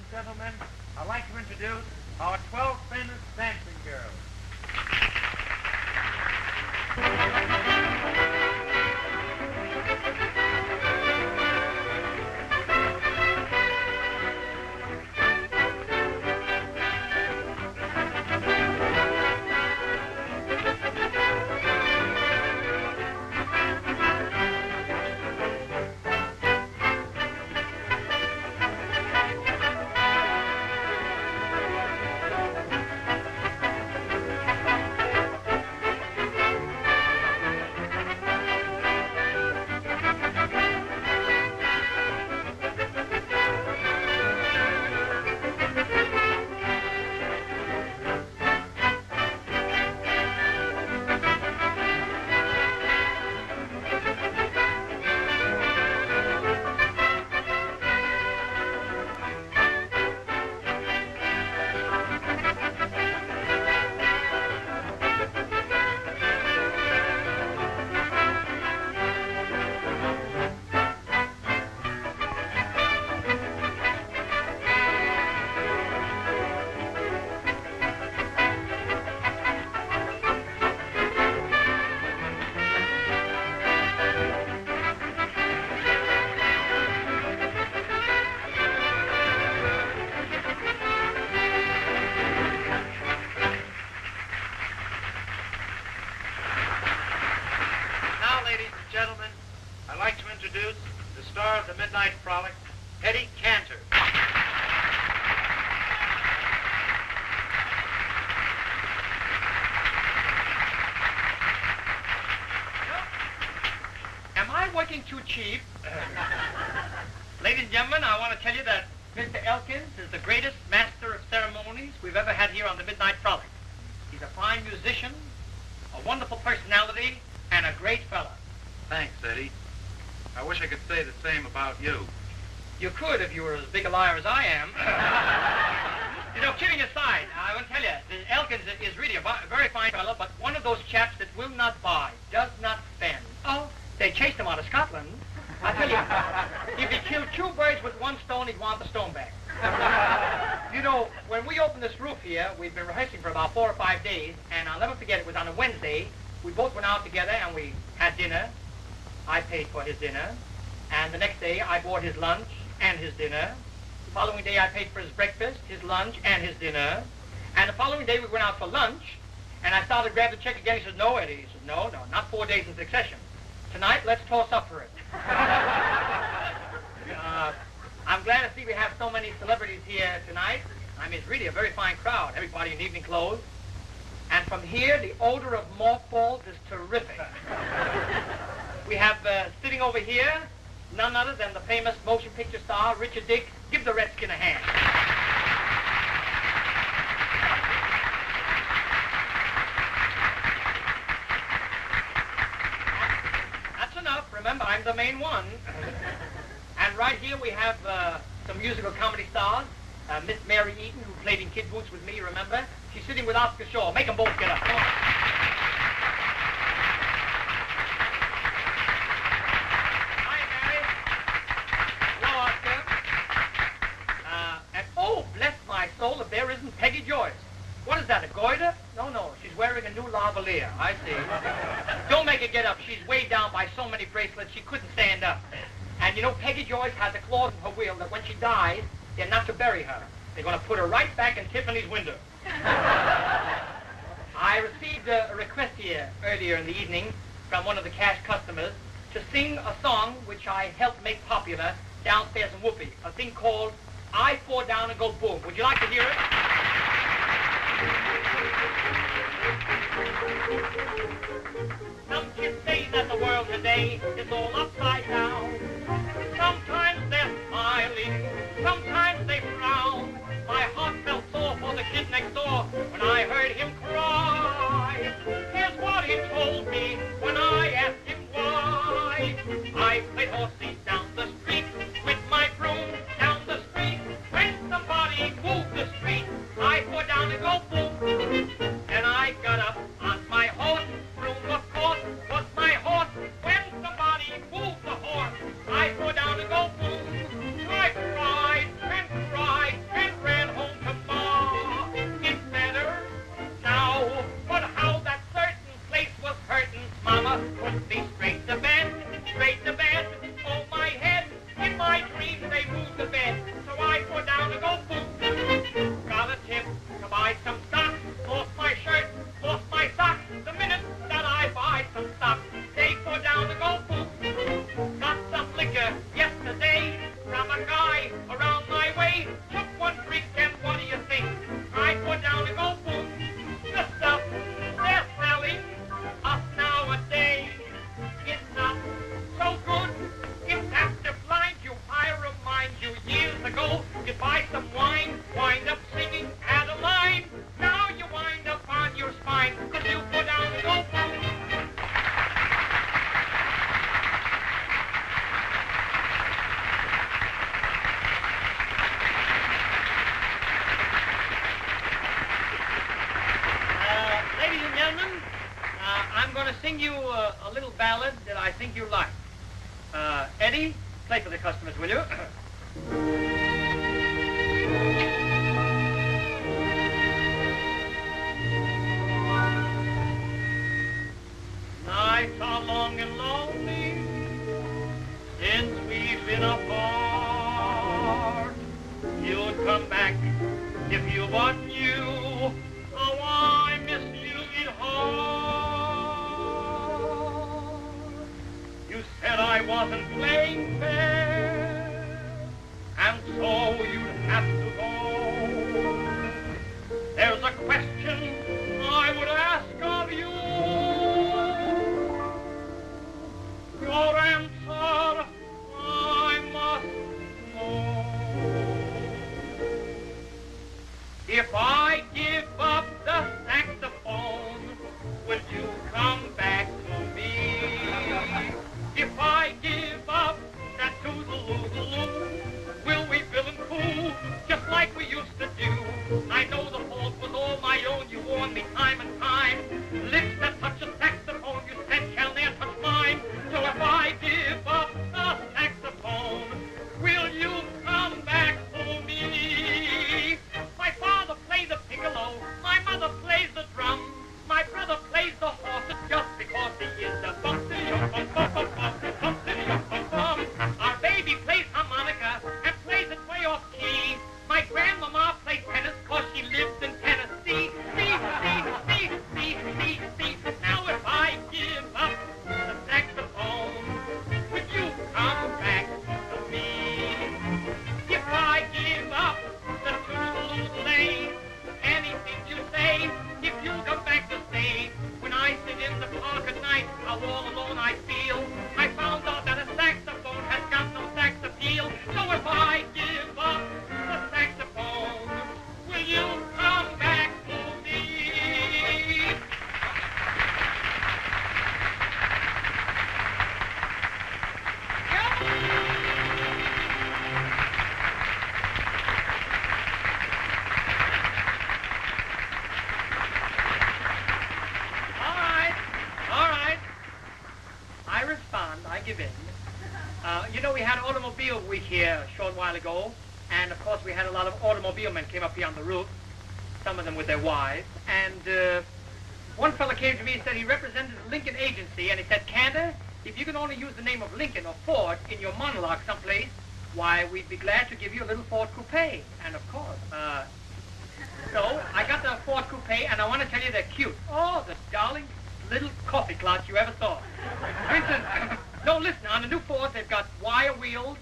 Gentlemen, I'd like to introduce our 12 famous dancing girls. Gentlemen, I'd like to introduce the star of the Midnight Frolic, Eddie Cantor. Am I working too cheap? Ladies and gentlemen, I want to tell you that Mr. Elkins is the greatest master of ceremonies we've ever had here on the Midnight Frolic. He's a fine musician, a wonderful personality, and a great fella. Thanks, Eddie. I wish I could say the same about you. You could if you were as big a liar as I am. You know, kidding aside, I want to tell you, Elkins is really a very fine fellow, but one of those chaps that will not buy, does not spend. Oh, they chased him out of Scotland. I tell you, if he killed 2 birds with 1 stone, he'd want the stone back. You know, when we opened this roof here, we've been rehearsing for about 4 or 5 days, and I'll never forget, it was on a Wednesday. We both went out together and we had dinner. I paid for his dinner, and the next day I bought his lunch and his dinner. The following day I paid for his breakfast, his lunch, and his dinner. And the following day we went out for lunch, and I started to grab the check again. He said, no, Eddie. He said, no, not 4 days in succession. Tonight, let's toss up for it. I'm glad to see we have so many celebrities here tonight. I mean, it's really a very fine crowd, everybody in evening clothes. And from here, the odor of mothballs is terrific. We have sitting over here, none other than the famous motion picture star, Richard Dick. Give the Redskin a hand. That's enough. Remember, I'm the main one. And right here we have some musical comedy stars. Miss Mary Eaton, who played in Kid Boots with me, remember? She's sitting with Oscar Shaw. Make them both get up. Come on. Soul, if there isn't Peggy Joyce. What is that, a goiter? No, she's wearing a new lavalier. I see. Don't make her get up. She's weighed down by so many bracelets she couldn't stand up. And you know, Peggy Joyce has a clause in her will that when she dies, they're not to bury her. They're going to put her right back in Tiffany's window. I received a request here earlier in the evening from one of the cash customers to sing a song which I helped make popular downstairs in Whoopi, a thing called I Fall Down and Go Boom. Would you like to hear it? Some kids say that the world today is all upside down. horsey down the street with my broom down the street. When somebody moved the street, I go down and go boom. And I got up on my horse, broom of course was my horse. When somebody moved the horse, I go down and go boom. I cried and ran home to Ma. It's better now, but how that certain place was hurting. Mama put me straight to bed. Oh, my head, in my dreams they moved the bed. So I go down and go boom. Got a tip to buy some stock. Lost my shirt, lost my socks. The minute that I buy some stock, they go down and go boom. Got some liquor yesterday from a guy around my way. Took one drink and what do you think? I go down and go boom. The stuff they're selling us nowadays is not so good. If that's the blind you, I remind you years ago, you buy some wine, wind up singing at a line. Now you wind up on your spine, 'cause you go down and go boom. Ladies and gentlemen, I'm going to sing you a little ballad that I think you'll like. Eddie, play for the customers, will you? Nights are long and lonely since we've been apart. You'd come back if you but knew how I miss you in heart. You said I wasn't playing fair, and so you'd have to go. There's a question I would ask of you. Your answer I must know. If I give up the saxophone, will you come back to me? If I give up that toodaloo, will we bill and coo just like we used to do? I know the fault was all my own, you warned me time and time. Lips that touch a saxophone, you said, shall ne'er touch mine. So if I give up the saxophone, will you come back to me? My father plays the piccolo, my mother plays the drum, my brother plays the horse just because he is a bum. Our baby plays harmonica and plays it way off key. My grandmama plays tennis 'cause she lives in Tennessee. See. Now if I give up the saxophone, would you come back to me? If I give up the toodaloo, anything you say, if you come back to stay, when I sit in the park at night, how all alone I feel. I found out that a saxophone has got no sax appeal. So if I give up the saxophone, will you come back to me? All right. I respond. I give in. You know, we had Automobile Week here a short while ago, and of course we had a lot of automobile men came up here on the roof, some of them with their wives, and one fellow came to me and said he represented the Lincoln Agency, and he said, Cantor, if you can only use the name of Lincoln or Ford in your monologue someplace, why, we'd be glad to give you a little Ford coupe. And of course, so I got the Ford coupe, and I want to tell you they're cute. Oh, the darling little coffee clots you ever saw. For instance, no, listen, on the new Fords, they've got wire wheels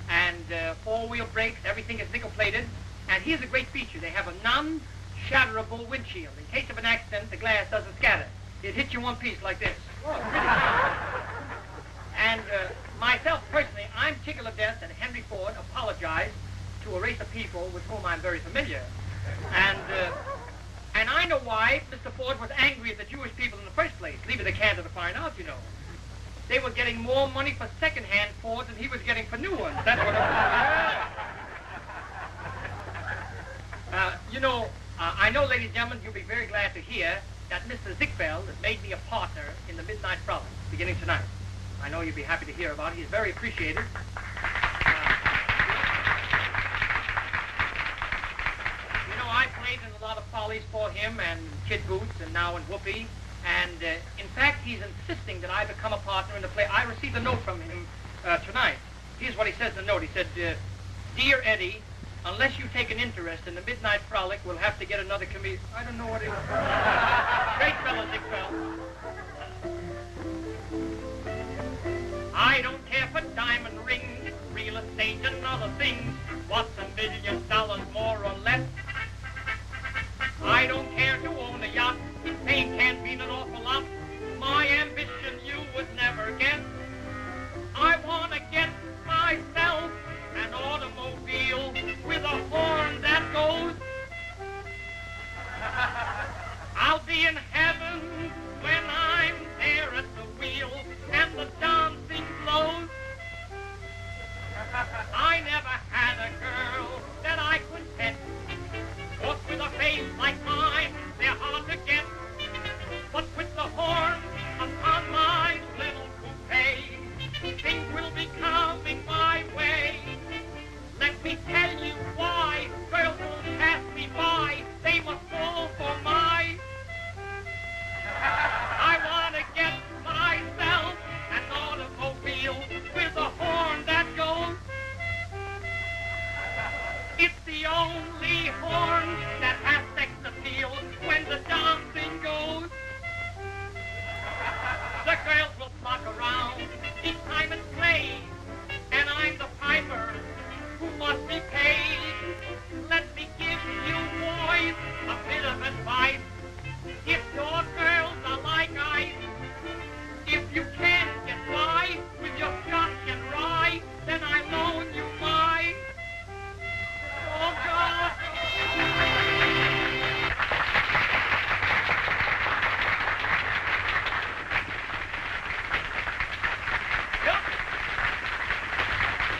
and four-wheel brakes. Everything is nickel-plated. And here's a great feature. They have a non-shatterable windshield. In case of an accident, the glass doesn't scatter. It hits you one piece like this. Oh, it's pretty cool. And myself, personally, I'm tickled to death that Henry Ford apologized to a race of people with whom I'm very familiar. And I know why Mr. Ford was angry at the Jewish people in the first place. Leave it to Cantor to find out, you know. they were getting more money for second-hand Fords than he was getting for new ones. That's what it was. You know, I know, ladies and gentlemen, you'll be very glad to hear that Mr. Ziegfeld has made me a partner in the Midnight Frolic, beginning tonight. I know you'll be happy to hear about it. He's very appreciated. You know, I played in a lot of follies for him and Kid Boots and now in Whoopi. And, in fact, he's insisting that I become a partner in the play. I received a note from him tonight. Here's what he says in the note. He said, Dear Eddie, unless you take an interest in the Midnight Frolic, we'll have to get another comedian. I don't know what it is. Great fellow, Ziegfeld. I don't care for diamond rings, real estate and other things. What's $1 million more or less? I don't care to own a yacht. Fame can't mean an awful lot. My ambition you would never get. I want to get myself an automobile with a horn that goes. I'll be in heaven when I'm there at the wheel and the dancing flows. I never had a girl that I could pet. Folks with a face like mine, they're hard to get. But with the horn upon my little coupe, things will be coming my way. Let me tell you why girls won't pass me by. They must fall for my. I want to get myself an automobile with a horn that goes. It's the only horn that has sex appeal when the dancing goes. The girls will flock around each time it plays, and I'm the piper who must be paid. Let me give you boys a bit of advice. If your girls are like ice, if you can't get by with your scotch and rye, then I loan you my. Oh, God. Yep.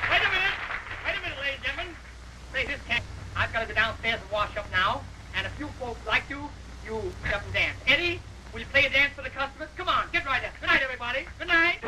Wait a minute, ladies and gentlemen. Say this, can't. I've got to go downstairs and wash up now. And if you folks like to, you get up and dance. Eddie, will you play a dance for the customers? Come on, get right there. Good night, everybody. Good night.